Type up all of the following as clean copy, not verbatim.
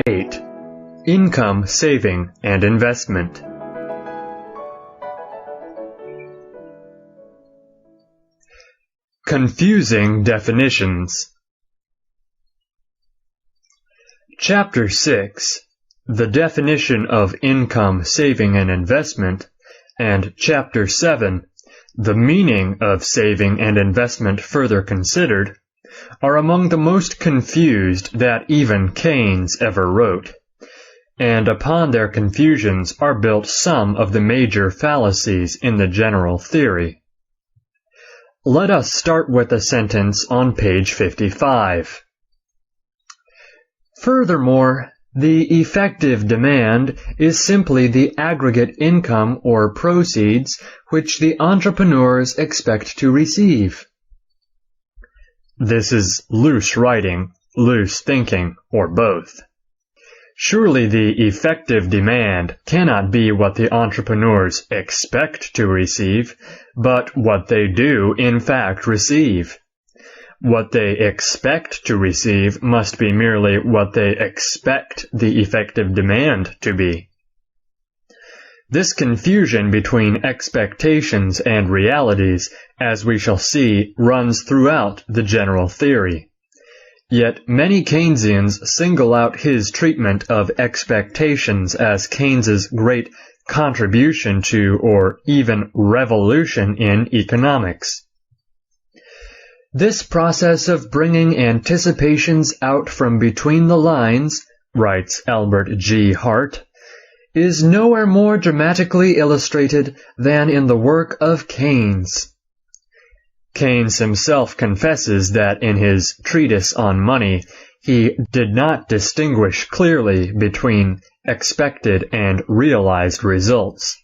8. Income, Saving, and Investment. Confusing definitions. Chapter 6, the definition of income, saving, and investment, and Chapter 7, the meaning of saving and investment further considered, are among the most confused that even Keynes ever wrote, and upon their confusions are built some of the major fallacies in the general theory. Let us start with a sentence on page 55. Furthermore, the effective demand is simply the aggregate income or proceeds which the entrepreneurs expect to receive. This is loose writing, loose thinking, or both. Surely the effective demand cannot be what the entrepreneurs expect to receive, but what they do in fact receive. What they expect to receive must be merely what they expect the effective demand to be. This confusion between expectations and realities, as we shall see, runs throughout the general theory. Yet many Keynesians single out his treatment of expectations as Keynes's great contribution to, or even revolution in, economics. This process of bringing anticipations out from between the lines, writes Albert G. Hart, is nowhere more dramatically illustrated than in the work of Keynes. Keynes himself confesses that in his treatise on money, he did not distinguish clearly between expected and realized results.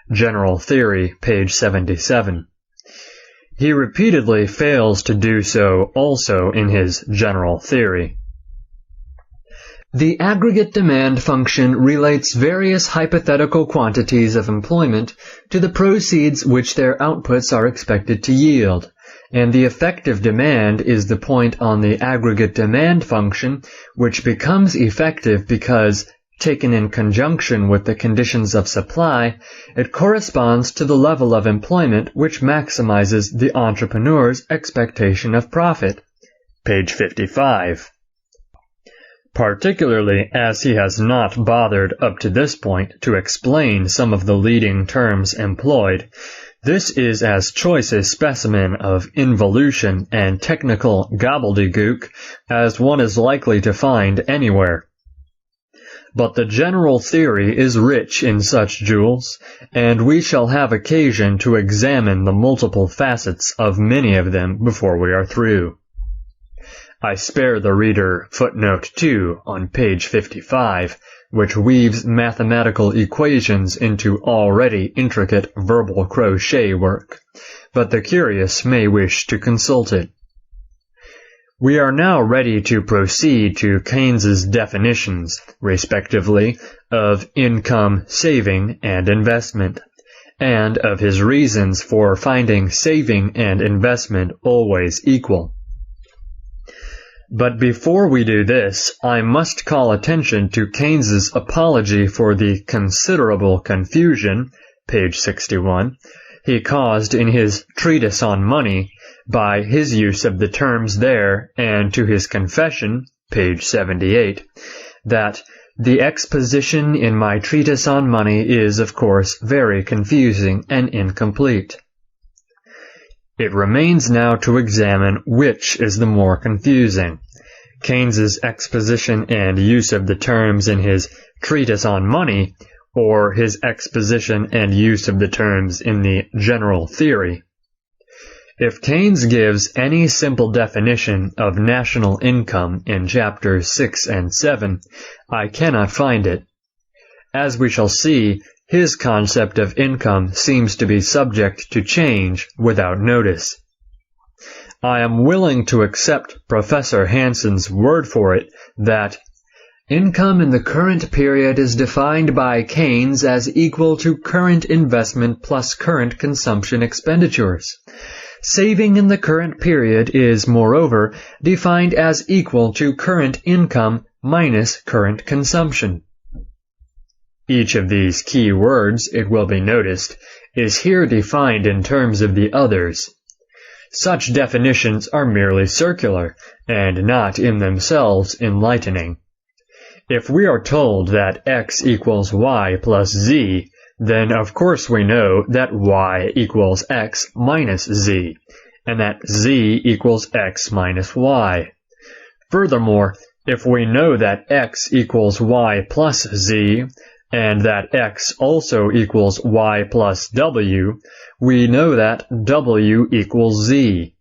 General Theory, page 77. He repeatedly fails to do so also in his General Theory. The aggregate demand function relates various hypothetical quantities of employment to the proceeds which their outputs are expected to yield, and the effective demand is the point on the aggregate demand function which becomes effective because, taken in conjunction with the conditions of supply, it corresponds to the level of employment which maximizes the entrepreneur's expectation of profit. Page 55. Particularly as he has not bothered up to this point to explain some of the leading terms employed, this is as choice a specimen of involution and technical gobbledygook as one is likely to find anywhere. But the general theory is rich in such jewels, and we shall have occasion to examine the multiple facets of many of them before we are through. I spare the reader footnote 2 on page 55, which weaves mathematical equations into already intricate verbal crochet work, but the curious may wish to consult it. We are now ready to proceed to Keynes's definitions, respectively, of income, saving, and investment, and of his reasons for finding saving and investment always equal. But before we do this, I must call attention to Keynes's apology for the considerable confusion, page 61, he caused in his treatise on money by his use of the terms there, and to his confession, page 78, that the exposition in my treatise on money is, of course, very confusing and incomplete. It remains now to examine which is the more confusing, Keynes's exposition and use of the terms in his treatise on money, or his exposition and use of the terms in the general theory. If Keynes gives any simple definition of national income in chapters 6 and 7, I cannot find it. As we shall see, his concept of income seems to be subject to change without notice. I am willing to accept Professor Hansen's word for it that income in the current period is defined by Keynes as equal to current investment plus current consumption expenditures. Saving in the current period is, moreover, defined as equal to current income minus current consumption. Each of these key words, it will be noticed, is here defined in terms of the others. Such definitions are merely circular, and not in themselves enlightening. If we are told that x equals y plus z, then of course we know that y equals x minus z, and that z equals x minus y. Furthermore, if we know that x equals y plus z, and that x also equals y plus w, we know that w equals z.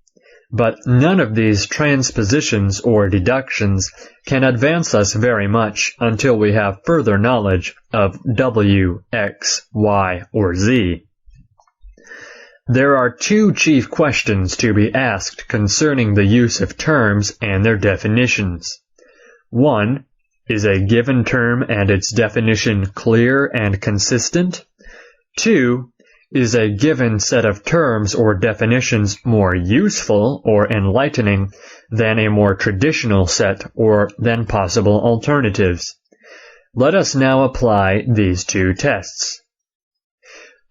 But none of these transpositions or deductions can advance us very much until we have further knowledge of w, x, y, or z. There are two chief questions to be asked concerning the use of terms and their definitions. 1. Is a given term and its definition clear and consistent? 2. Is a given set of terms or definitions more useful or enlightening than a more traditional set or than possible alternatives? Let us now apply these two tests.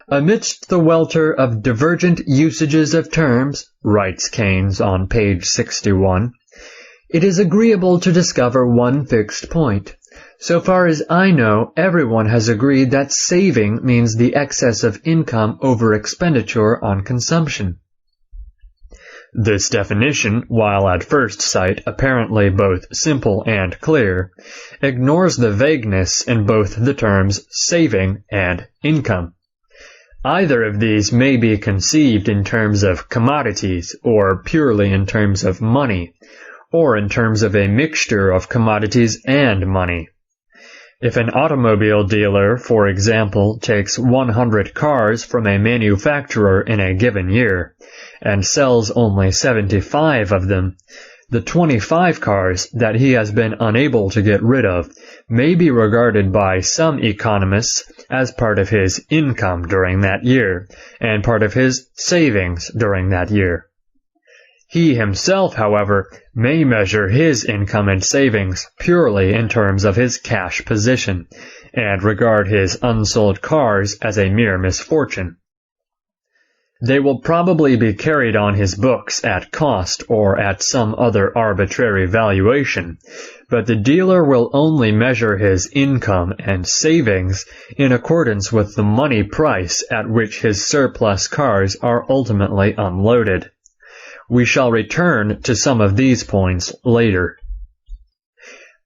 Amidst the welter of divergent usages of terms, writes Keynes on page 61, it is agreeable to discover one fixed point. So far as I know, everyone has agreed that saving means the excess of income over expenditure on consumption. This definition, while at first sight apparently both simple and clear, ignores the vagueness in both the terms saving and income. Either of these may be conceived in terms of commodities or purely in terms of money, or in terms of a mixture of commodities and money. If an automobile dealer, for example, takes 100 cars from a manufacturer in a given year, and sells only 75 of them, the 25 cars that he has been unable to get rid of may be regarded by some economists as part of his income during that year, and part of his savings during that year. He himself, however, may measure his income and savings purely in terms of his cash position, and regard his unsold cars as a mere misfortune. They will probably be carried on his books at cost or at some other arbitrary valuation, but the dealer will only measure his income and savings in accordance with the money price at which his surplus cars are ultimately unloaded. We shall return to some of these points later.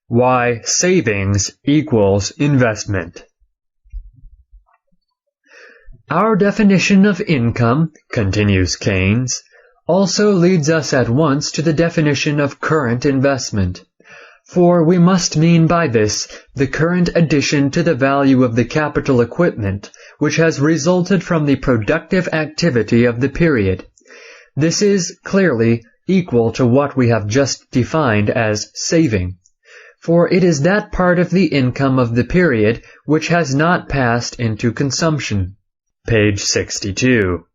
Why savings equals investment. Our definition of income, continues Keynes, also leads us at once to the definition of current investment. For we must mean by this the current addition to the value of the capital equipment which has resulted from the productive activity of the period. This is, clearly, equal to what we have just defined as saving, for it is that part of the income of the period which has not passed into consumption. Page 62.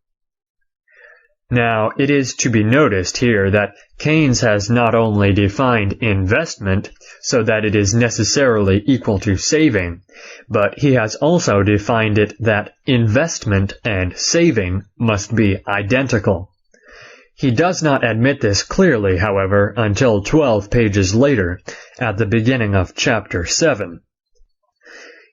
Now, it is to be noticed here that Keynes has not only defined investment so that it is necessarily equal to saving, but he has also defined it that investment and saving must be identical. He does not admit this clearly, however, until 12 pages later, at the beginning of chapter 7.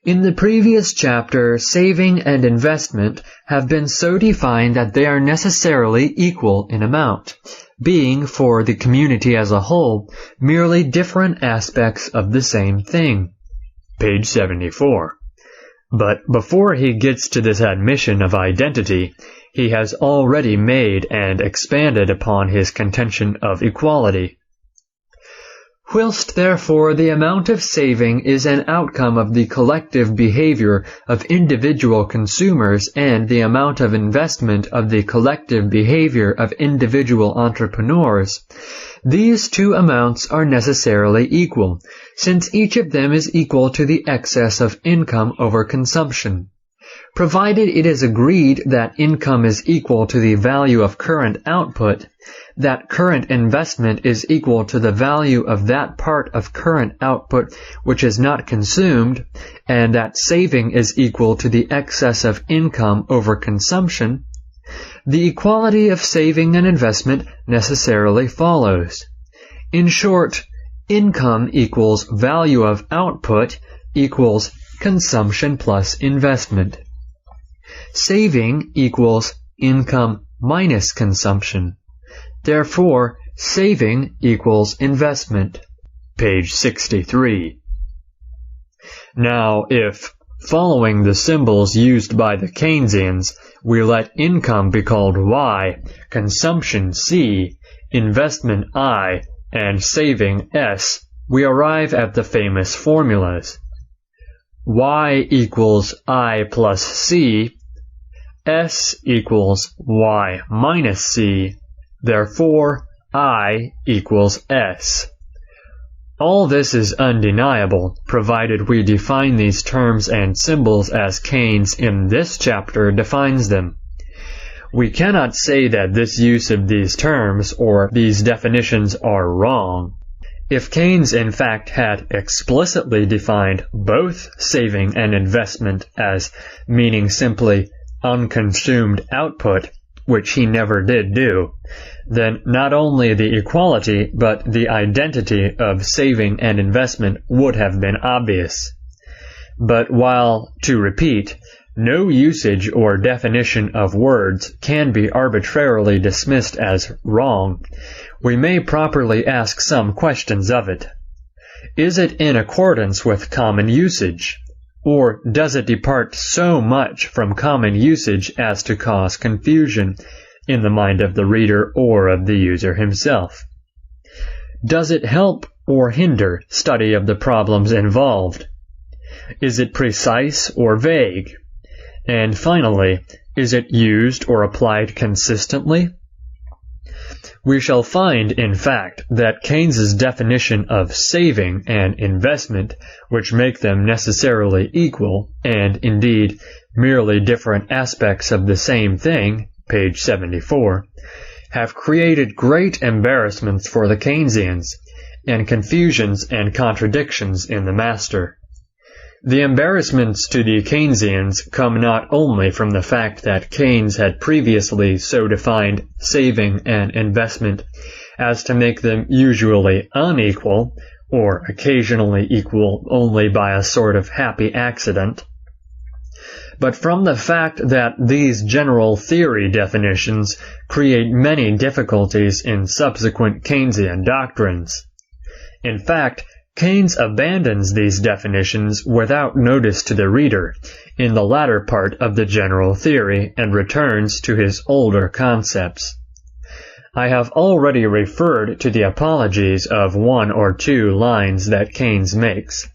In the previous chapter, saving and investment have been so defined that they are necessarily equal in amount, being, for the community as a whole, merely different aspects of the same thing. Page 74. But before he gets to this admission of identity, he has already made and expanded upon his contention of equality. Whilst, therefore, the amount of saving is an outcome of the collective behavior of individual consumers and the amount of investment of the collective behavior of individual entrepreneurs, these two amounts are necessarily equal, since each of them is equal to the excess of income over consumption. Provided it is agreed that income is equal to the value of current output, that current investment is equal to the value of that part of current output which is not consumed, and that saving is equal to the excess of income over consumption, the equality of saving and investment necessarily follows. In short, income equals value of output equals consumption plus investment. Saving equals income minus consumption. Therefore, saving equals investment. Page 63. Now, if, following the symbols used by the Keynesians, we let income be called Y, consumption C, investment I, and saving S, we arrive at the famous formulas. Y equals I plus C, S equals Y minus C, therefore I equals S. All this is undeniable, provided we define these terms and symbols as Keynes in this chapter defines them. We cannot say that this use of these terms or these definitions are wrong. If Keynes in fact had explicitly defined both saving and investment as meaning simply unconsumed output, which he never did do, then not only the equality but the identity of saving and investment would have been obvious. But while, to repeat, no usage or definition of words can be arbitrarily dismissed as wrong, we may properly ask some questions of it. Is it in accordance with common usage? Or does it depart so much from common usage as to cause confusion in the mind of the reader or of the user himself? Does it help or hinder study of the problems involved? Is it precise or vague? And finally, is it used or applied consistently? We shall find, in fact, that Keynes's definition of saving and investment, which make them necessarily equal, and indeed merely different aspects of the same thing, page 74, have created great embarrassments for the Keynesians, and confusions and contradictions in the master. The embarrassments to the Keynesians come not only from the fact that Keynes had previously so defined saving and investment as to make them usually unequal, or occasionally equal only by a sort of happy accident, but from the fact that these general theory definitions create many difficulties in subsequent Keynesian doctrines. In fact, Keynes abandons these definitions without notice to the reader in the latter part of the general theory and returns to his older concepts. I have already referred to the apologies of one or two lines that Keynes makes,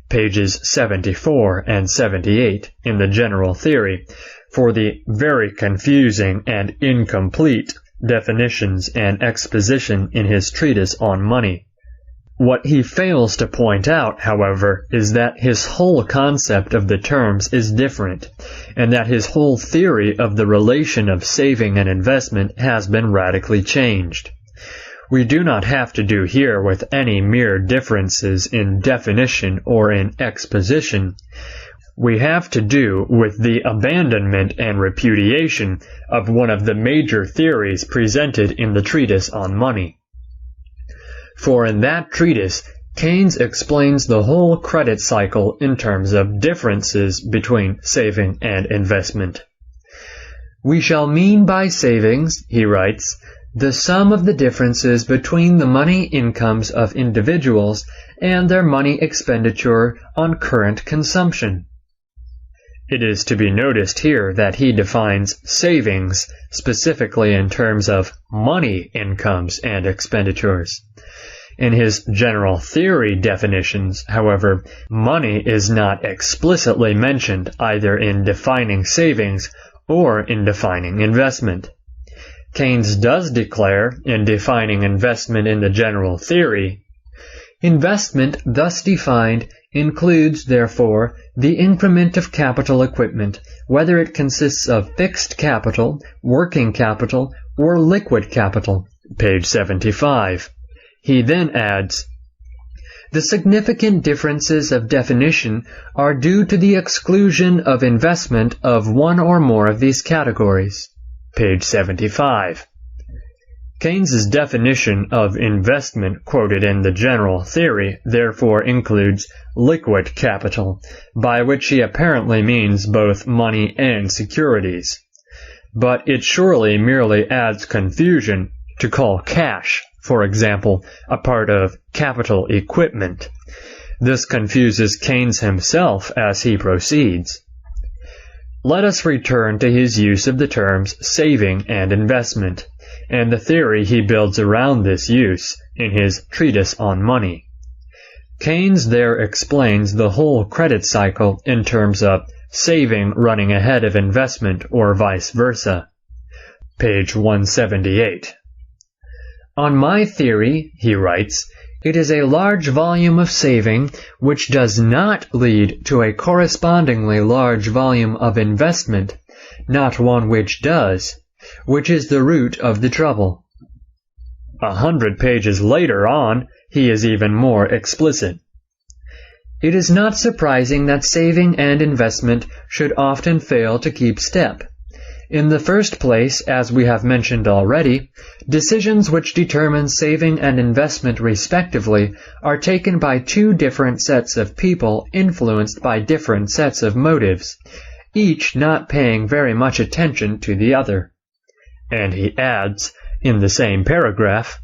pages 74 and 78 in the general theory, for the very confusing and incomplete definitions and exposition in his treatise on money. What he fails to point out, however, is that his whole concept of the terms is different, and that his whole theory of the relation of saving and investment has been radically changed. We do not have to do here with any mere differences in definition or in exposition. We have to do with the abandonment and repudiation of one of the major theories presented in the treatise on money. For in that treatise, Keynes explains the whole credit cycle in terms of differences between saving and investment. We shall mean by savings, he writes, the sum of the differences between the money incomes of individuals and their money expenditure on current consumption. It is to be noticed here that he defines savings specifically in terms of money incomes and expenditures. In his general theory definitions, however, money is not explicitly mentioned either in defining savings or in defining investment. Keynes does declare, in defining investment in the general theory, investment thus defined includes, therefore, the increment of capital equipment, whether it consists of fixed capital, working capital, or liquid capital, page 75. He then adds, the significant differences of definition are due to the exclusion of investment of one or more of these categories, page 75. Keynes's definition of investment quoted in the general theory therefore includes liquid capital, by which he apparently means both money and securities. But it surely merely adds confusion to call cash, for example, a part of capital equipment. This confuses Keynes himself as he proceeds. Let us return to his use of the terms saving and investment, and the theory he builds around this use in his Treatise on Money. Keynes there explains the whole credit cycle in terms of saving running ahead of investment or vice versa. Page 178. On my theory, he writes, it is a large volume of saving which does not lead to a correspondingly large volume of investment, not one which does, which is the root of the trouble. 100 pages later on, he is even more explicit. It is not surprising that saving and investment should often fail to keep step. In the first place, as we have mentioned already, decisions which determine saving and investment respectively are taken by two different sets of people influenced by different sets of motives, each not paying very much attention to the other. And he adds, in the same paragraph,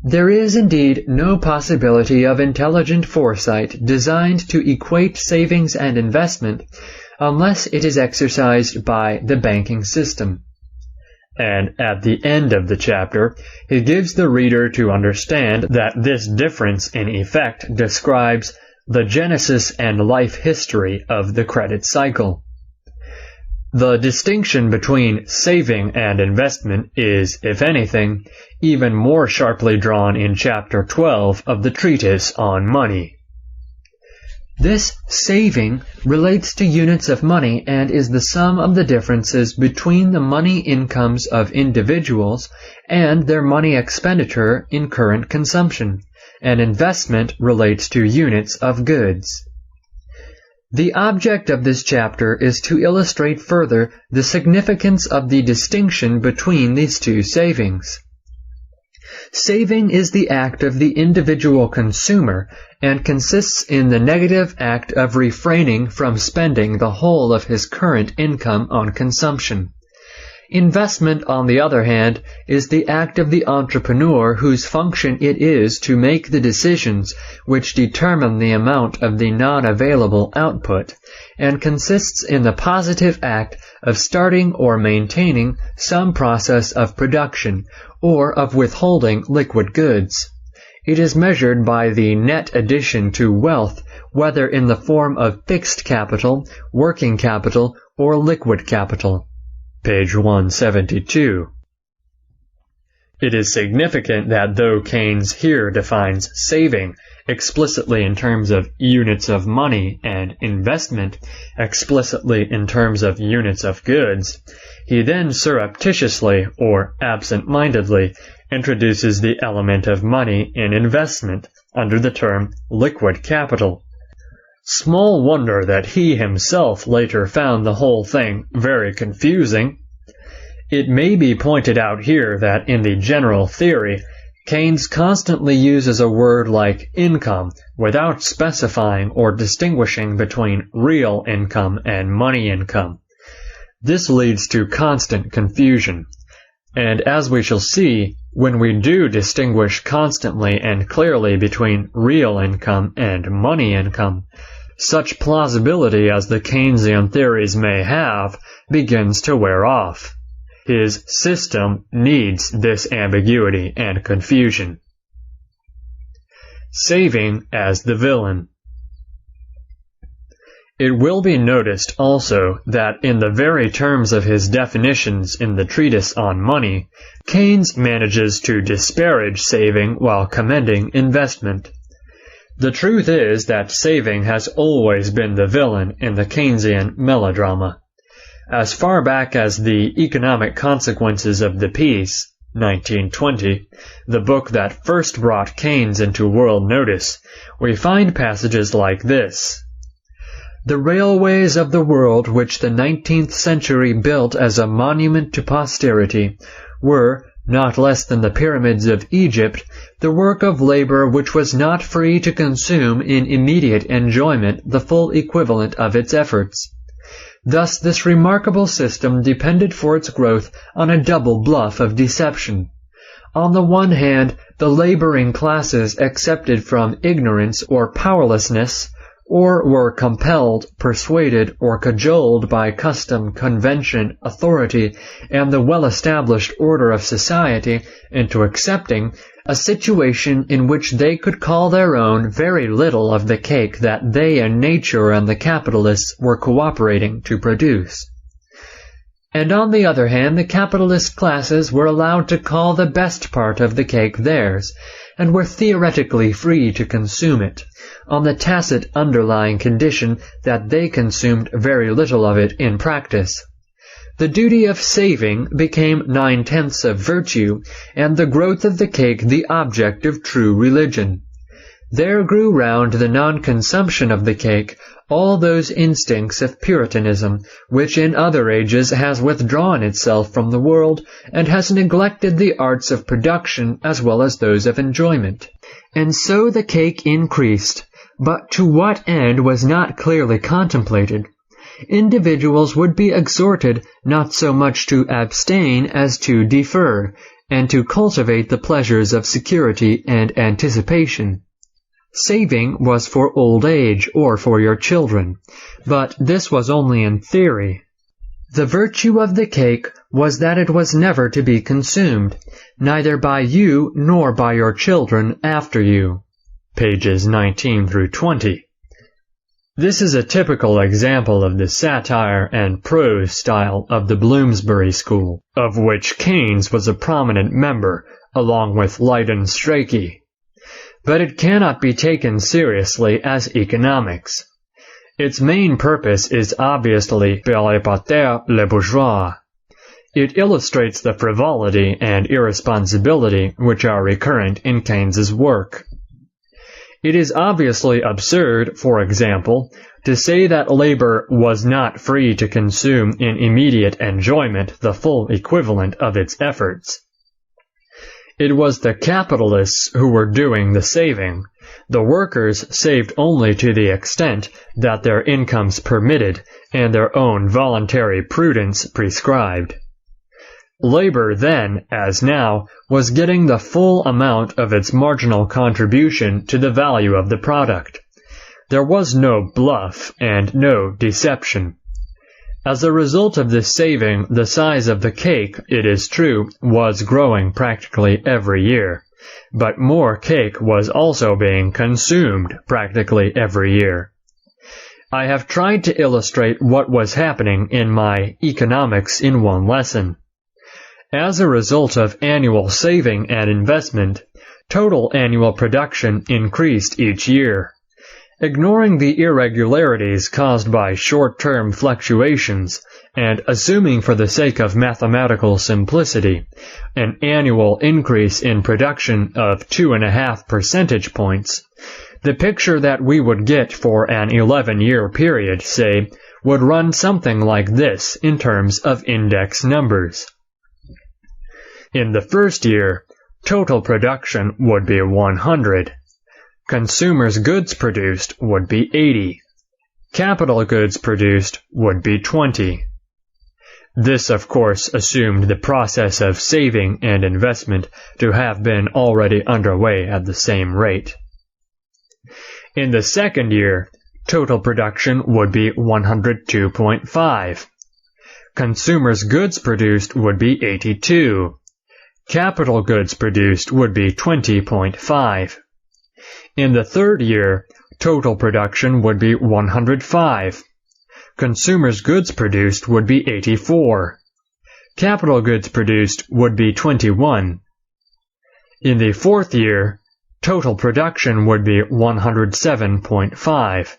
there is indeed no possibility of intelligent foresight designed to equate savings and investment unless it is exercised by the banking system. And at the end of the chapter, he gives the reader to understand that this difference in effect describes the genesis and life history of the credit cycle. The distinction between saving and investment is, if anything, even more sharply drawn in Chapter 12 of the Treatise on Money. This saving relates to units of money and is the sum of the differences between the money incomes of individuals and their money expenditure in current consumption, and investment relates to units of goods. The object of this chapter is to illustrate further the significance of the distinction between these two savings. Saving is the act of the individual consumer and consists in the negative act of refraining from spending the whole of his current income on consumption. Investment, on the other hand, is the act of the entrepreneur whose function it is to make the decisions which determine the amount of the non-available output, and consists in the positive act of starting or maintaining some process of production, or of withholding liquid goods. It is measured by the net addition to wealth, whether in the form of fixed capital, working capital, or liquid capital. Page 172. It is significant that though Keynes here defines saving explicitly in terms of units of money and investment explicitly in terms of units of goods, he then surreptitiously or absent-mindedly introduces the element of money in investment under the term liquid capital. Small wonder that he himself later found the whole thing very confusing. It may be pointed out here that in the general theory, Keynes constantly uses a word like income without specifying or distinguishing between real income and money income. This leads to constant confusion. And as we shall see, when we do distinguish constantly and clearly between real income and money income, such plausibility as the Keynesian theories may have begins to wear off. His system needs this ambiguity and confusion. Saving as the villain. It will be noticed also that in the very terms of his definitions in the Treatise on Money, Keynes manages to disparage saving while commending investment. The truth is that saving has always been the villain in the Keynesian melodrama. As far back as The Economic Consequences of the Peace, 1920, the book that first brought Keynes into world notice, we find passages like this. The railways of the world which the 19th century built as a monument to posterity were, not less than the pyramids of Egypt, the work of labor which was not free to consume in immediate enjoyment the full equivalent of its efforts. Thus this remarkable system depended for its growth on a double bluff of deception. On the one hand, the laboring classes accepted from ignorance or powerlessness, or were compelled, persuaded, or cajoled by custom, convention, authority, and the well-established order of society into accepting a situation in which they could call their own very little of the cake that they and nature and the capitalists were cooperating to produce. And on the other hand, the capitalist classes were allowed to call the best part of the cake theirs, and were theoretically free to consume it, on the tacit underlying condition that they consumed very little of it in practice. The duty of saving became 9/10 of virtue, and the growth of the cake the object of true religion. There grew round the non-consumption of the cake all those instincts of Puritanism, which in other ages has withdrawn itself from the world, and has neglected the arts of production as well as those of enjoyment. And so the cake increased, but to what end was not clearly contemplated. Individuals would be exhorted not so much to abstain as to defer, and to cultivate the pleasures of security and anticipation. Saving was for old age or for your children, but this was only in theory. The virtue of the cake was that it was never to be consumed, neither by you nor by your children after you. Pages 19 through 20. This is a typical example of the satire and prose style of the Bloomsbury School, of which Keynes was a prominent member, along with Leiden Strachey. But it cannot be taken seriously as economics. Its main purpose is obviously pour épater le bourgeois. It illustrates the frivolity and irresponsibility which are recurrent in Keynes's work. It is obviously absurd, for example, to say that labor was not free to consume in immediate enjoyment the full equivalent of its efforts. It was the capitalists who were doing the saving. The workers saved only to the extent that their incomes permitted and their own voluntary prudence prescribed. Labor then, as now, was getting the full amount of its marginal contribution to the value of the product. There was no bluff and no deception. As a result of this saving, the size of the cake, it is true, was growing practically every year, but more cake was also being consumed practically every year. I have tried to illustrate what was happening in my Economics in One Lesson. As a result of annual saving and investment, total annual production increased each year. Ignoring the irregularities caused by short-term fluctuations, and assuming for the sake of mathematical simplicity, an annual increase in production of 2.5 percentage points, the picture that we would get for an 11-year period, say, would run something like this in terms of index numbers. In the first year, total production would be 100. Consumers' goods produced would be 80. Capital goods produced would be 20. This, of course, assumed the process of saving and investment to have been already underway at the same rate. In the second year, total production would be 102.5. Consumers' goods produced would be 82. Capital goods produced would be 20.5. In the third year, total production would be 105. Consumers' goods produced would be 84. Capital goods produced would be 21. In the fourth year, total production would be 107.5.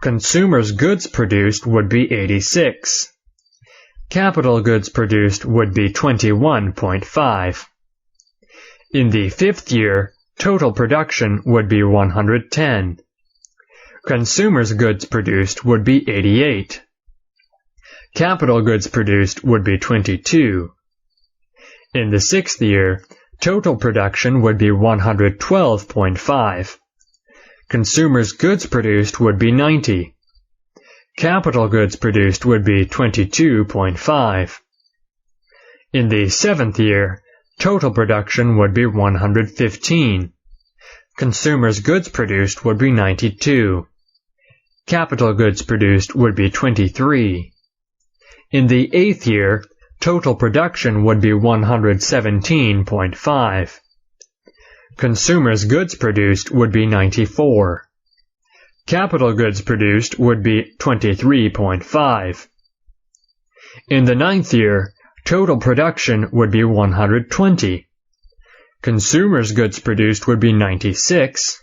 Consumers' goods produced would be 86. Capital goods produced would be 21.5. In the fifth year, total production would be 110. Consumers' goods produced would be 88. Capital goods produced would be 22. In the sixth year, total production would be 112.5. Consumers' goods produced would be 90. Capital goods produced would be 22.5. In the seventh year, total production would be 115. Consumers' goods produced would be 92. Capital goods produced would be 23. In the eighth year, total production would be 117.5. Consumers' goods produced would be 94. Capital goods produced would be 23.5. In the ninth year, total production would be 120. Consumers' goods produced would be 96.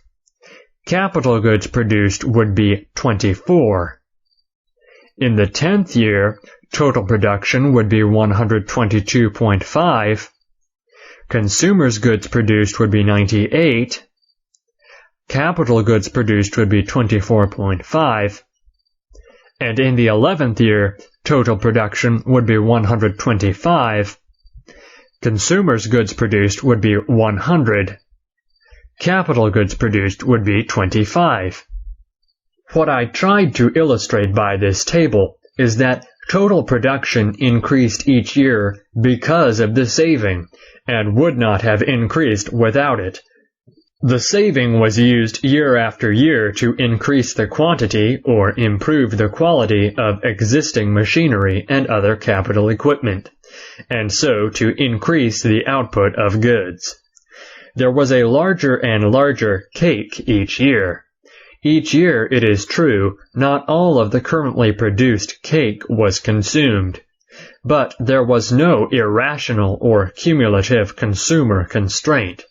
Capital goods produced would be 24. In the 10th year, total production would be 122.5. Consumers' goods produced would be 98. Capital goods produced would be 24.5. And in the 11th year, total production would be 125. Consumers' goods produced would be 100. Capital goods produced would be 25. What I tried to illustrate by this table is that total production increased each year because of the saving, and would not have increased without it. The saving was used year after year to increase the quantity or improve the quality of existing machinery and other capital equipment, and so to increase the output of goods. There was a larger and larger cake each year. Each year, it is true, not all of the currently produced cake was consumed, but there was no irrational or cumulative consumer constraint.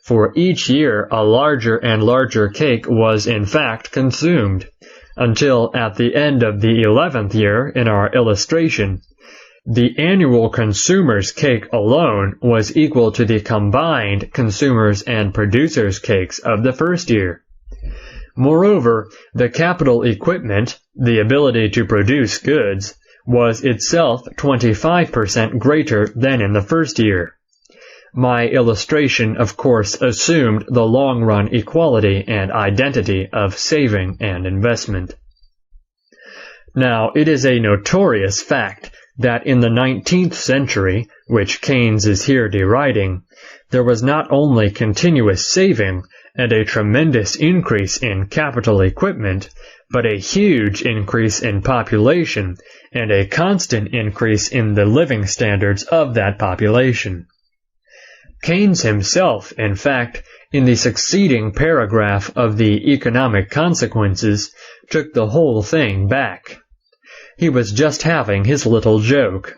For each year, a larger and larger cake was in fact consumed, until at the end of the 11th year in our illustration, the annual consumer's cake alone was equal to the combined consumers' and producers' cakes of the first year. Moreover, the capital equipment, the ability to produce goods, was itself 25% greater than in the first year. My illustration, of course, assumed the long-run equality and identity of saving and investment. Now, it is a notorious fact that in the 19th century, which Keynes is here deriding, there was not only continuous saving and a tremendous increase in capital equipment, but a huge increase in population and a constant increase in the living standards of that population. Keynes himself, in fact, in the succeeding paragraph of the Economic Consequences, took the whole thing back. He was just having his little joke.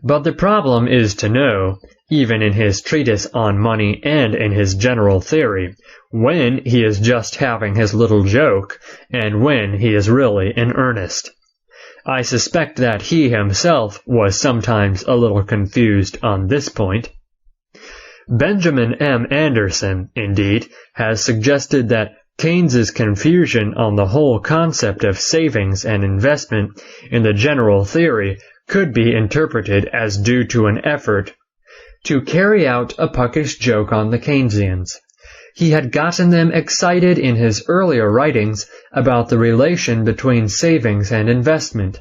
But the problem is to know, even in his treatise on money and in his general theory, when he is just having his little joke and when he is really in earnest. I suspect that he himself was sometimes a little confused on this point. Benjamin M. Anderson, indeed, has suggested that Keynes's confusion on the whole concept of savings and investment in the general theory could be interpreted as due to an effort to carry out a puckish joke on the Keynesians. He had gotten them excited in his earlier writings about the relation between savings and investment.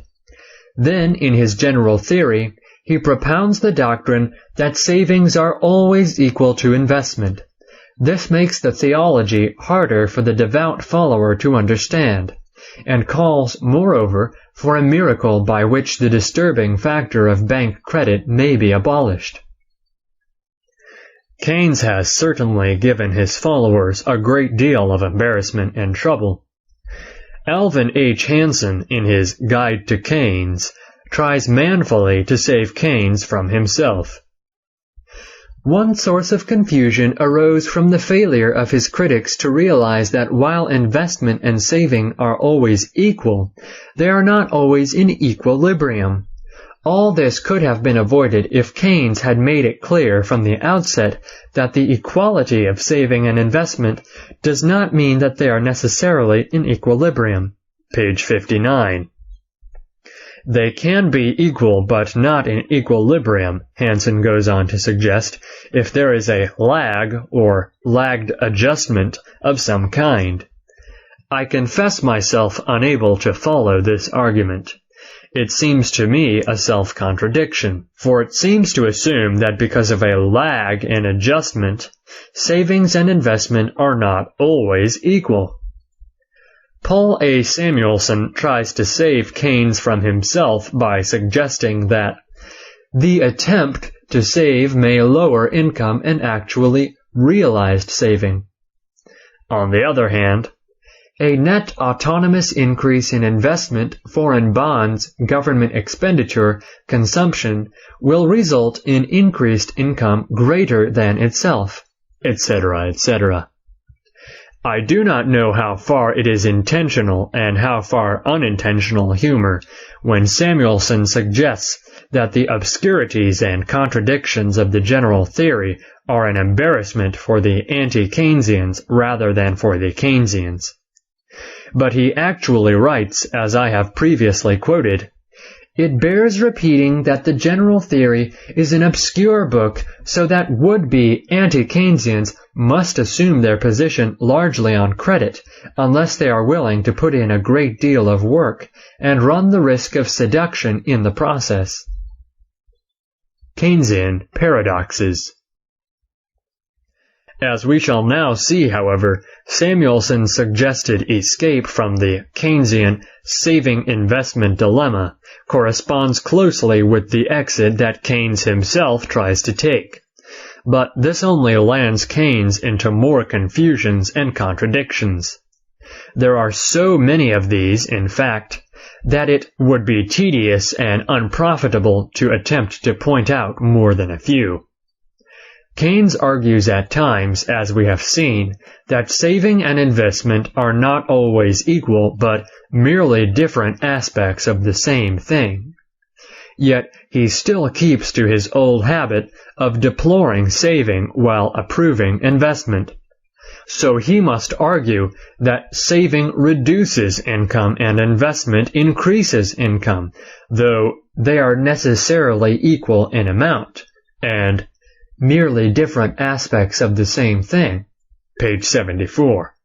Then, in his general theory, he propounds the doctrine that savings are always equal to investment. This makes the theology harder for the devout follower to understand, and calls, moreover, for a miracle by which the disturbing factor of bank credit may be abolished. Keynes has certainly given his followers a great deal of embarrassment and trouble. Alvin H. Hansen, in his Guide to Keynes, tries manfully to save Keynes from himself. One source of confusion arose from the failure of his critics to realize that while investment and saving are always equal, they are not always in equilibrium. All this could have been avoided if Keynes had made it clear from the outset that the equality of saving and investment does not mean that they are necessarily in equilibrium. Page 59. They can be equal but not in equilibrium, Hansen goes on to suggest, if there is a lag or lagged adjustment of some kind. I confess myself unable to follow this argument. It seems to me a self-contradiction, for it seems to assume that because of a lag in adjustment, savings and investment are not always equal. Paul A. Samuelson tries to save Keynes from himself by suggesting that the attempt to save may lower income and actually realized saving. On the other hand, a net autonomous increase in investment, foreign bonds, government expenditure, consumption will result in increased income greater than itself, etc., etc. I do not know how far it is intentional and how far unintentional humor when Samuelson suggests that the obscurities and contradictions of the general theory are an embarrassment for the anti-Keynesians rather than for the Keynesians. But he actually writes, as I have previously quoted, "It bears repeating that the general theory is an obscure book, so that would-be anti-Keynesians must assume their position largely on credit, unless they are willing to put in a great deal of work, and run the risk of seduction in the process." Keynesian Paradoxes. As we shall now see, however, Samuelson's suggested escape from the Keynesian saving-investment dilemma corresponds closely with the exit that Keynes himself tries to take. But this only lands Keynes into more confusions and contradictions. There are so many of these, in fact, that it would be tedious and unprofitable to attempt to point out more than a few. Keynes argues at times, as we have seen, that saving and investment are not always equal but merely different aspects of the same thing. Yet he still keeps to his old habit of deploring saving while approving investment. So he must argue that saving reduces income and investment increases income, though they are necessarily equal in amount, and merely different aspects of the same thing. Page 74.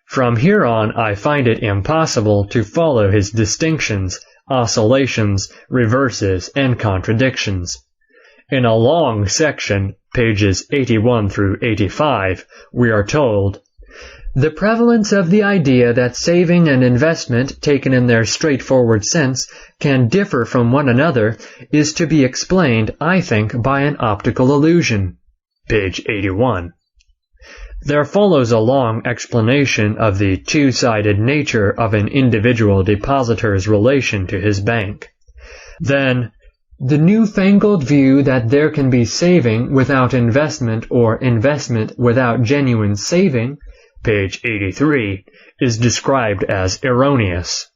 From here on, I find it impossible to follow his distinctions, oscillations, reverses, and contradictions. In a long section, pages 81 through 85, we are told, "The prevalence of the idea that saving and investment, taken in their straightforward sense, can differ from one another is to be explained, I think, by an optical illusion." Page 81. There follows a long explanation of the two-sided nature of an individual depositor's relation to his bank. Then, "The newfangled view that there can be saving without investment or investment without genuine saving," page 83, is described as erroneous.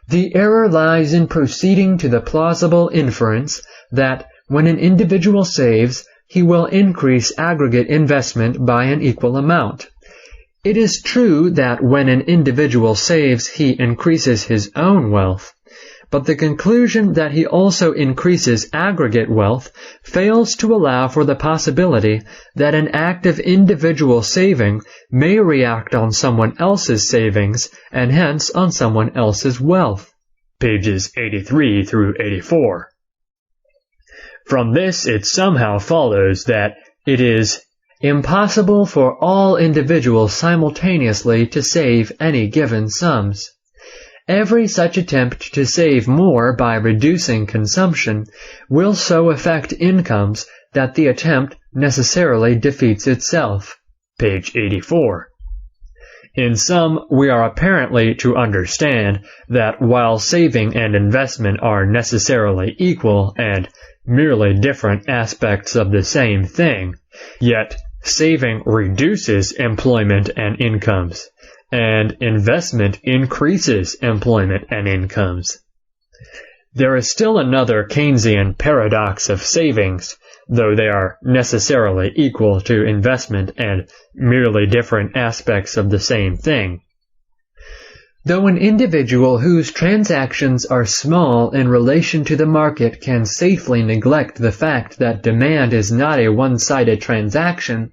"The error lies in proceeding to the plausible inference that when an individual saves, he will increase aggregate investment by an equal amount. It is true that when an individual saves, he increases his own wealth, but the conclusion that he also increases aggregate wealth fails to allow for the possibility that an act of individual saving may react on someone else's savings and hence on someone else's wealth." Pages 83 through 84. From this it somehow follows that it is impossible for all individuals simultaneously to save any given sums. Every such attempt to save more by reducing consumption will so affect incomes that the attempt necessarily defeats itself. Page 84. In sum, we are apparently to understand that while saving and investment are necessarily equal and merely different aspects of the same thing, yet saving reduces employment and incomes, and investment increases employment and incomes. There is still another Keynesian paradox of savings, though they are necessarily equal to investment and merely different aspects of the same thing. Though an individual whose transactions are small in relation to the market can safely neglect the fact that demand is not a one-sided transaction,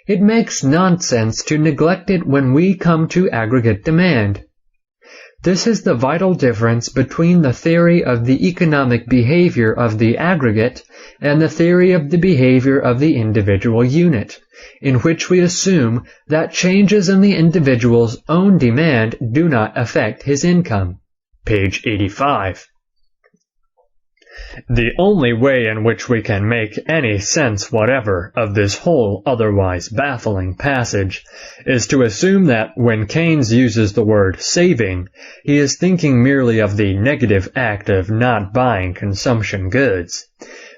it makes nonsense to neglect it when we come to aggregate demand. This is the vital difference between the theory of the economic behavior of the aggregate and the theory of the behavior of the individual unit, in which we assume that changes in the individual's own demand do not affect his income. Page 85. The only way in which we can make any sense whatever of this whole otherwise baffling passage is to assume that when Keynes uses the word saving, he is thinking merely of the negative act of not buying consumption goods.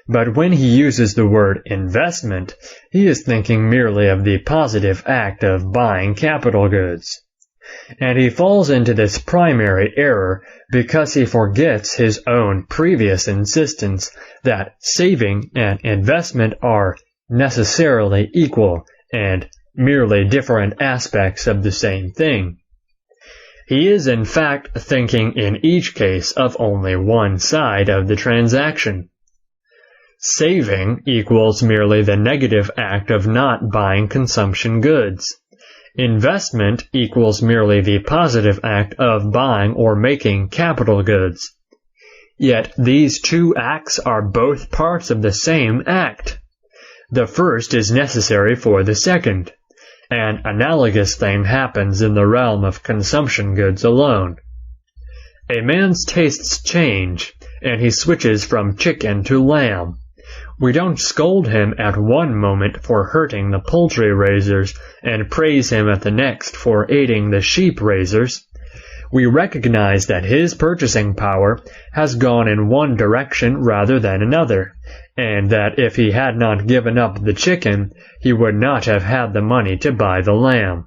But when he uses the word investment, he is thinking merely of the positive act of buying capital goods. And he falls into this primary error because he forgets his own previous insistence that saving and investment are necessarily equal and merely different aspects of the same thing. He is in fact thinking in each case of only one side of the transaction. Saving equals merely the negative act of not buying consumption goods. Investment equals merely the positive act of buying or making capital goods. Yet these two acts are both parts of the same act. The first is necessary for the second. An analogous thing happens in the realm of consumption goods alone. A man's tastes change, and he switches from chicken to lamb. We don't scold him at one moment for hurting the poultry raisers and praise him at the next for aiding the sheep raisers. We recognize that his purchasing power has gone in one direction rather than another, and that if he had not given up the chicken, he would not have had the money to buy the lamb.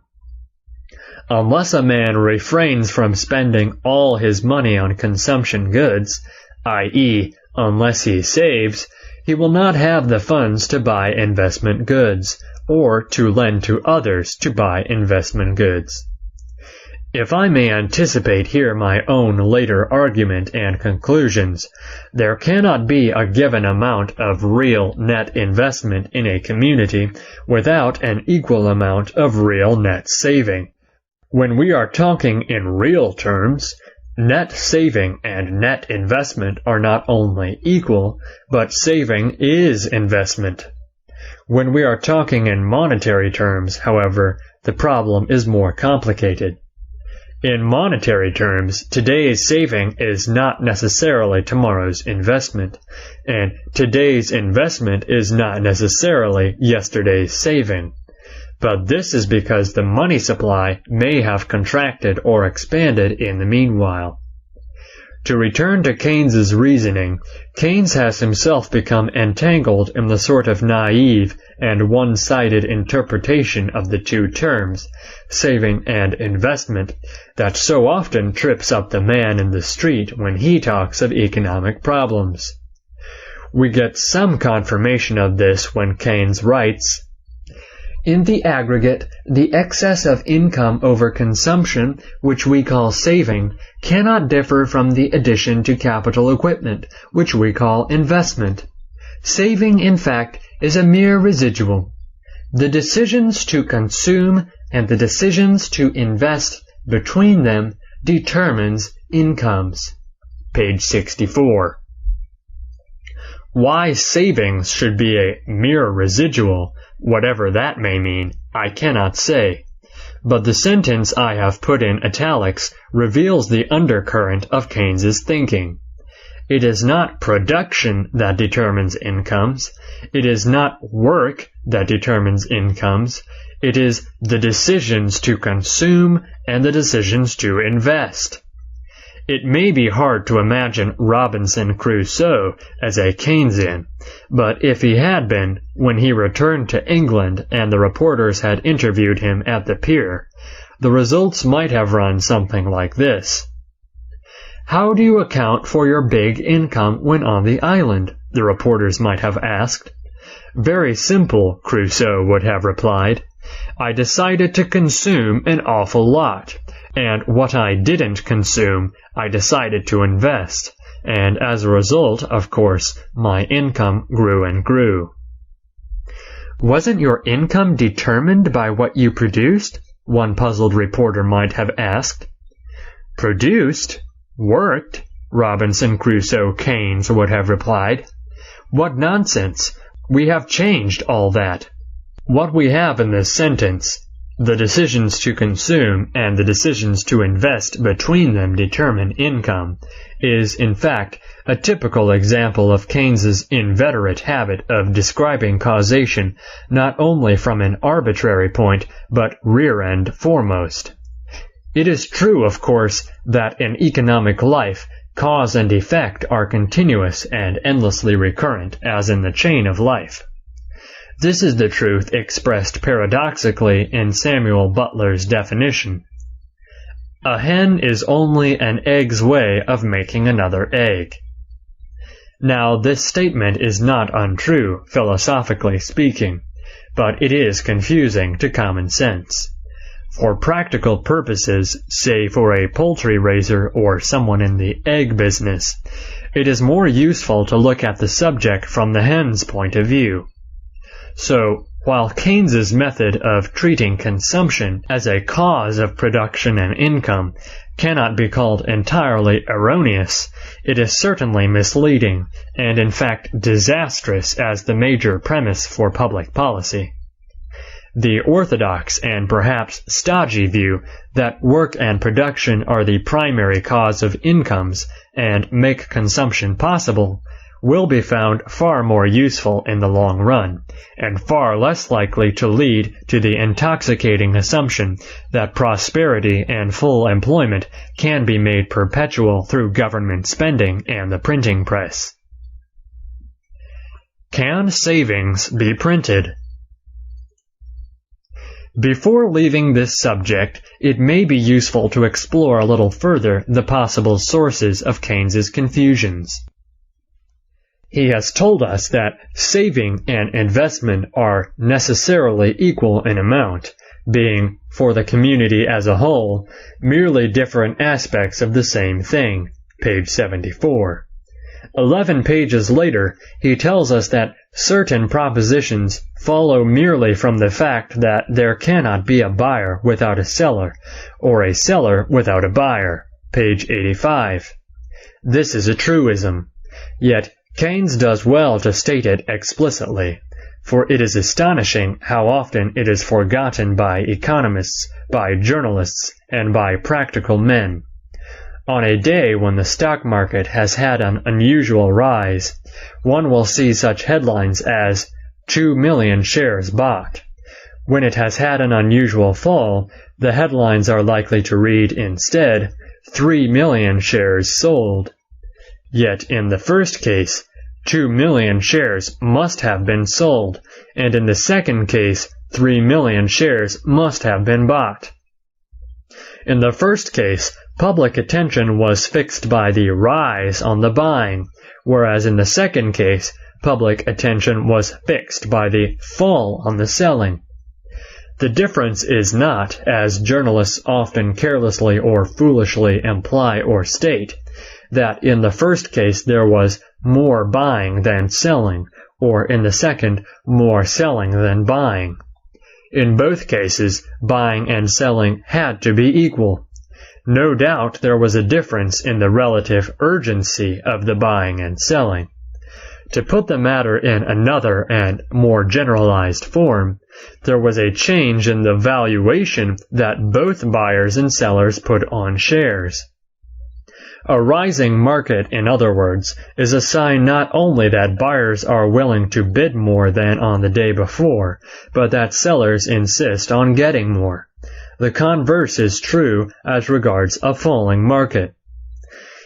Unless a man refrains from spending all his money on consumption goods, i.e., unless he saves, he will not have the funds to buy investment goods, or to lend to others to buy investment goods. If I may anticipate here my own later argument and conclusions, there cannot be a given amount of real net investment in a community without an equal amount of real net saving. When we are talking in real terms, net saving and net investment are not only equal, but saving is investment. When we are talking in monetary terms, however, the problem is more complicated. In monetary terms, today's saving is not necessarily tomorrow's investment, and today's investment is not necessarily yesterday's saving. But this is because the money supply may have contracted or expanded in the meanwhile. To return to Keynes's reasoning, Keynes has himself become entangled in the sort of naive and one-sided interpretation of the two terms, saving and investment, that so often trips up the man in the street when he talks of economic problems. We get some confirmation of this when Keynes writes, "In the aggregate, the excess of income over consumption, which we call saving, cannot differ from the addition to capital equipment, which we call investment. Saving, in fact, is a mere residual. The decisions to consume and the decisions to invest between them determines incomes." Page 64. Why savings should be a mere residual, whatever that may mean, I cannot say. But the sentence I have put in italics reveals the undercurrent of Keynes's thinking. It is not production that determines incomes. It is not work that determines incomes. It is the decisions to consume and the decisions to invest. It may be hard to imagine Robinson Crusoe as a Keynesian, but if he had been, when he returned to England and the reporters had interviewed him at the pier, the results might have run something like this. "How do you account for your big income when on the island?" the reporters might have asked. "Very simple," Crusoe would have replied. "I decided to consume an awful lot, and what I didn't consume, I decided to invest, and as a result, of course, my income grew and grew." "Wasn't your income determined by what you produced?" one puzzled reporter might have asked. "Produced? Worked?" Robinson Crusoe Keynes would have replied. "What nonsense! We have changed all that." What we have in this sentence, the decisions to consume and the decisions to invest between them determine income, is in fact a typical example of Keynes's inveterate habit of describing causation not only from an arbitrary point but rear-end foremost. It is true, of course, that in economic life, cause and effect are continuous and endlessly recurrent, as in the chain of life. This is the truth expressed paradoxically in Samuel Butler's definition. A hen is only an egg's way of making another egg. Now, this statement is not untrue, philosophically speaking, but it is confusing to common sense. For practical purposes, say for a poultry raiser or someone in the egg business, it is more useful to look at the subject from the hen's point of view. So, while Keynes's method of treating consumption as a cause of production and income cannot be called entirely erroneous, it is certainly misleading, and in fact disastrous as the major premise for public policy. The orthodox and perhaps stodgy view that work and production are the primary cause of incomes and make consumption possible will be found far more useful in the long run, and far less likely to lead to the intoxicating assumption that prosperity and full employment can be made perpetual through government spending and the printing press. Can savings be printed? Before leaving this subject, it may be useful to explore a little further the possible sources of Keynes's confusions. He has told us that saving and investment are necessarily equal in amount, being, for the community as a whole, merely different aspects of the same thing, page 74. 11 pages later, he tells us that certain propositions follow merely from the fact that there cannot be a buyer without a seller, or a seller without a buyer, page 85. This is a truism, yet Keynes does well to state it explicitly, for it is astonishing how often it is forgotten by economists, by journalists, and by practical men. On a day when the stock market has had an unusual rise, one will see such headlines as 2 million shares bought. When it has had an unusual fall, the headlines are likely to read instead 3 million shares sold. Yet in the first case, 2 million shares must have been sold, and in the second case, 3 million shares must have been bought. In the first case, public attention was fixed by the rise on the buying, whereas in the second case, public attention was fixed by the fall on the selling. The difference is not, as journalists often carelessly or foolishly imply or state, that in the first case there was more buying than selling, or in the second, more selling than buying. In both cases, buying and selling had to be equal. No doubt there was a difference in the relative urgency of the buying and selling. To put the matter in another and more generalized form, there was a change in the valuation that both buyers and sellers put on shares. A rising market, in other words, is a sign not only that buyers are willing to bid more than on the day before, but that sellers insist on getting more. The converse is true as regards a falling market.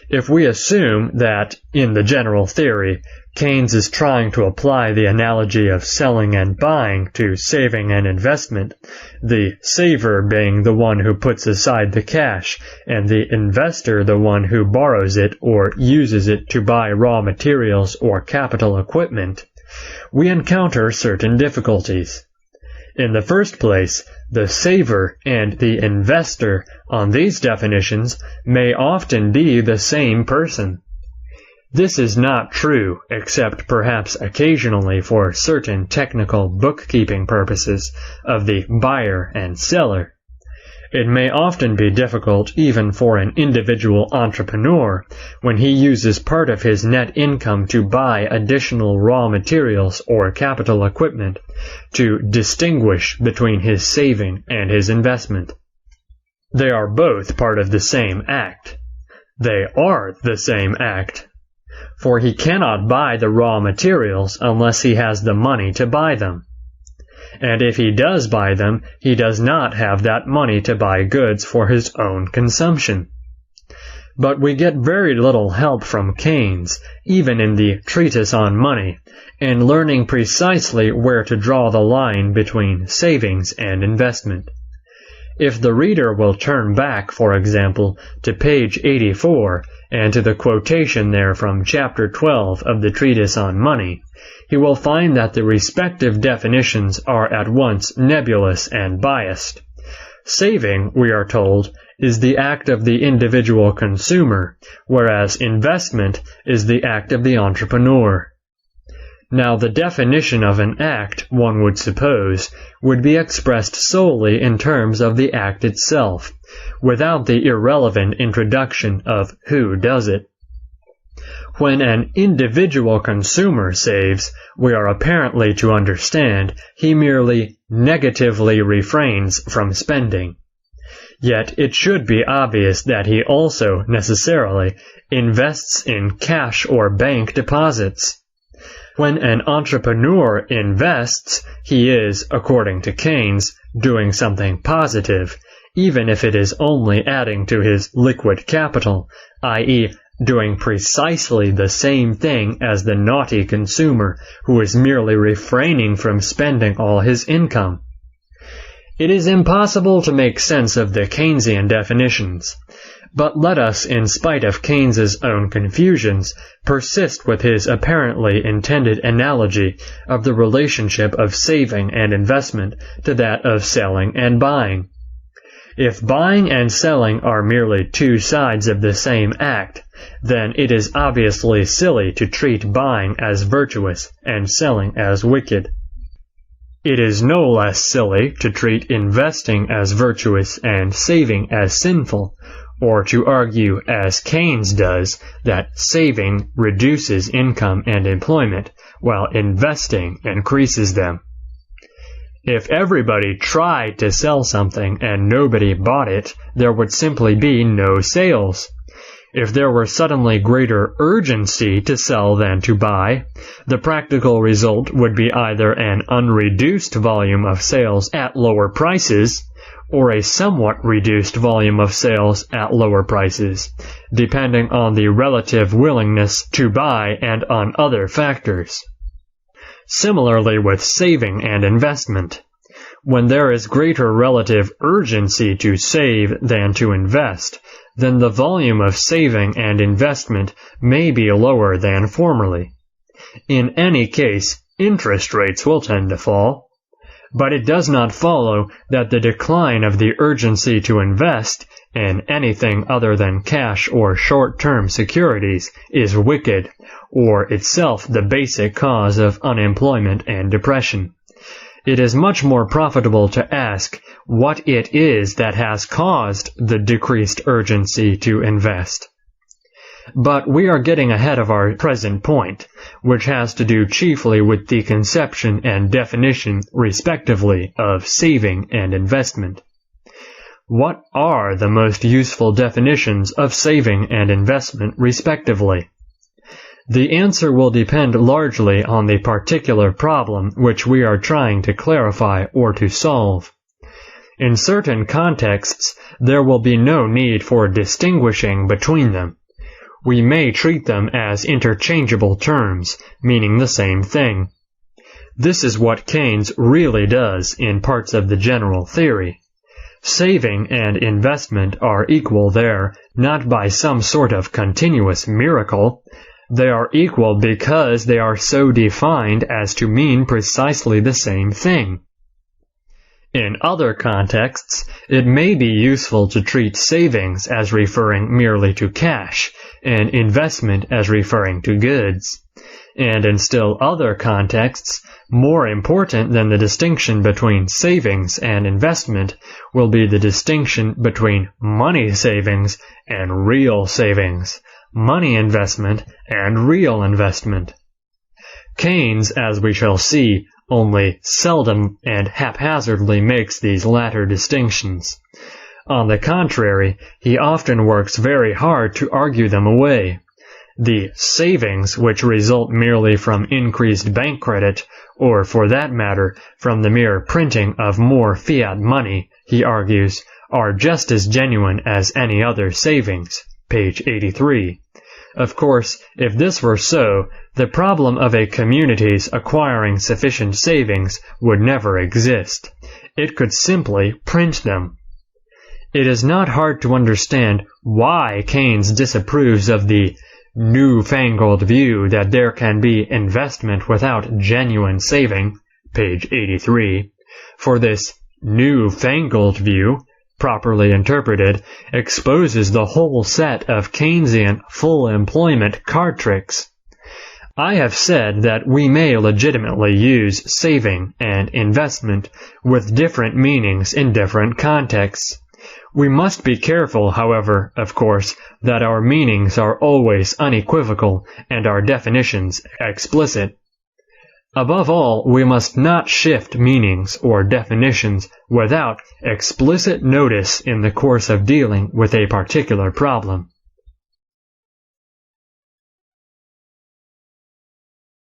If we assume that, in the general theory, Keynes is trying to apply the analogy of selling and buying to saving and investment, the saver being the one who puts aside the cash, and the investor the one who borrows it or uses it to buy raw materials or capital equipment, we encounter certain difficulties. In the first place, the saver and the investor on these definitions may often be the same person. This is not true, except perhaps occasionally for certain technical bookkeeping purposes, of the buyer and seller. It may often be difficult even for an individual entrepreneur when he uses part of his net income to buy additional raw materials or capital equipment to distinguish between his saving and his investment. They are both part of the same act. They are the same act. For he cannot buy the raw materials unless he has the money to buy them. And if he does buy them, he does not have that money to buy goods for his own consumption. But we get very little help from Keynes, even in the Treatise on Money, in learning precisely where to draw the line between savings and investment. If the reader will turn back, for example, to page 84 and to the quotation there from chapter 12 of the Treatise on Money, he will find that the respective definitions are at once nebulous and biased. Saving, we are told, is the act of the individual consumer, whereas investment is the act of the entrepreneur. Now, the definition of an act, one would suppose, would be expressed solely in terms of the act itself, without the irrelevant introduction of who does it. When an individual consumer saves, we are apparently to understand he merely negatively refrains from spending. Yet it should be obvious that he also necessarily invests in cash or bank deposits. When an entrepreneur invests, he is, according to Keynes, doing something positive, even if it is only adding to his liquid capital, i.e., doing precisely the same thing as the naughty consumer who is merely refraining from spending all his income. It is impossible to make sense of the Keynesian definitions, but let us, in spite of Keynes's own confusions, persist with his apparently intended analogy of the relationship of saving and investment to that of selling and buying. If buying and selling are merely two sides of the same act, then it is obviously silly to treat buying as virtuous and selling as wicked. It is no less silly to treat investing as virtuous and saving as sinful, or to argue, as Keynes does, that saving reduces income and employment, while investing increases them. If everybody tried to sell something and nobody bought it, there would simply be no sales. If there were suddenly greater urgency to sell than to buy, the practical result would be either an unreduced volume of sales at lower prices, or a somewhat reduced volume of sales at lower prices, depending on the relative willingness to buy and on other factors. Similarly with saving and investment. When there is greater relative urgency to save than to invest, then the volume of saving and investment may be lower than formerly. In any case, interest rates will tend to fall. But it does not follow that the decline of the urgency to invest in anything other than cash or short-term securities is wicked, or itself the basic cause of unemployment and depression. It is much more profitable to ask what it is that has caused the decreased urgency to invest. But we are getting ahead of our present point, which has to do chiefly with the conception and definition, respectively, of saving and investment. What are the most useful definitions of saving and investment, respectively? The answer will depend largely on the particular problem which we are trying to clarify or to solve. In certain contexts, there will be no need for distinguishing between them. we may treat them as interchangeable terms, meaning the same thing. This is what Keynes really does in parts of the general theory. Saving and investment are equal there, not by some sort of continuous miracle. They are equal because they are so defined as to mean precisely the same thing. In other contexts, it may be useful to treat savings as referring merely to cash, and investment as referring to goods. And in still other contexts, more important than the distinction between savings and investment will be the distinction between money savings and real savings, money investment and real investment. Keynes, as we shall see, only seldom and haphazardly makes these latter distinctions. On the contrary, he often works very hard to argue them away. The savings which result merely from increased bank credit, or for that matter, from the mere printing of more fiat money, he argues, are just as genuine as any other savings. Page 83. Of course, if this were so, the problem of a community's acquiring sufficient savings would never exist. It could simply print them. It is not hard to understand why Keynes disapproves of the newfangled view that there can be investment without genuine saving, page 83, for this newfangled view, properly interpreted, exposes the whole set of Keynesian full employment card tricks. I have said that we may legitimately use saving and investment with different meanings in different contexts. We must be careful, however, of course, that our meanings are always unequivocal and our definitions explicit. Above all, we must not shift meanings or definitions without explicit notice in the course of dealing with a particular problem.